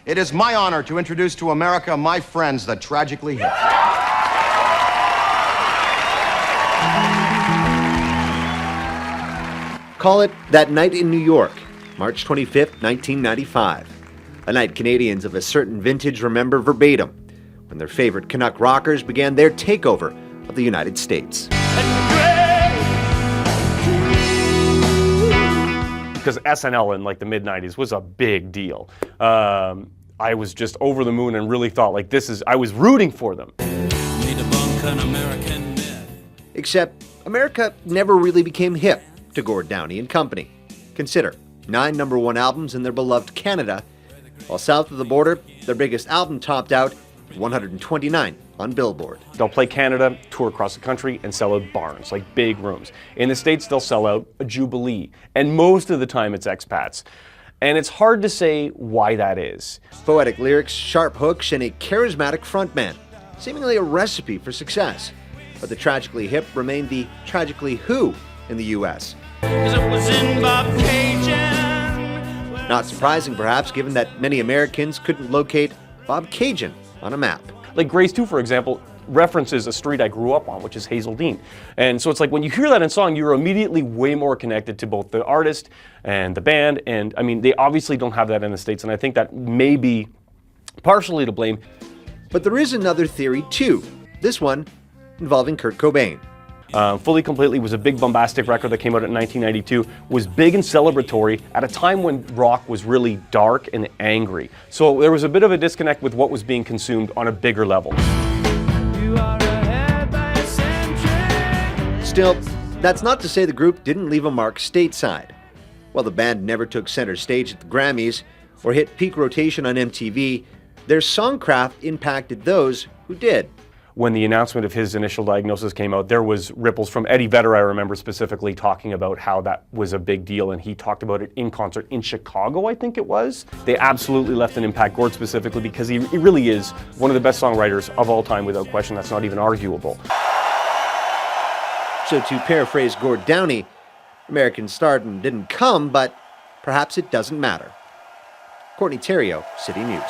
It is my honor to introduce to America my friends, the Tragically Hip. Call it That Night in New York, March 25th, 1995. A night Canadians of a certain vintage remember verbatim, when their favorite Canuck rockers began their takeover of the United States. Because SNL in like the mid-90s was a big deal. I was just over the moon and really thought like I was rooting for them. Except America never really became hip to Gord Downie and company. Consider 9 #1 albums in their beloved Canada, while south of the border, their biggest album topped out at 129 on Billboard. They'll play Canada, tour across the country, and sell out barns, like big rooms. In the States, they'll sell out a Jubilee, and most of the time it's expats. And it's hard to say why that is. Poetic lyrics, sharp hooks, and a charismatic frontman, seemingly a recipe for success. But the Tragically Hip remained the Tragically Who in the U.S. Not surprising, perhaps, given that many Americans couldn't locate Bob Cajun on a map. Like Grace 2, for example, references a street I grew up on, which is Hazeldean. And so it's like when you hear that in song, you're immediately way more connected to both the artist and the band. And I mean, they obviously don't have that in the States, and I think that may be partially to blame. But there is another theory too, this one involving Kurt Cobain. Fully Completely was a big bombastic record that came out in 1992, was big and celebratory at a time when rock was really dark and angry. So there was a bit of a disconnect with what was being consumed on a bigger level. Still, that's not to say the group didn't leave a mark stateside. While the band never took center stage at the Grammys or hit peak rotation on MTV, their songcraft impacted those who did. When the announcement of his initial diagnosis came out, there was ripples from Eddie Vedder, I remember specifically talking about how that was a big deal, and he talked about it in concert in Chicago, I think it was. They absolutely left an impact, Gord specifically, because he really is one of the best songwriters of all time, without question. That's not even arguable. So to paraphrase Gord Downie, American stardom didn't come, but perhaps it doesn't matter. Courtney Theriault, City News.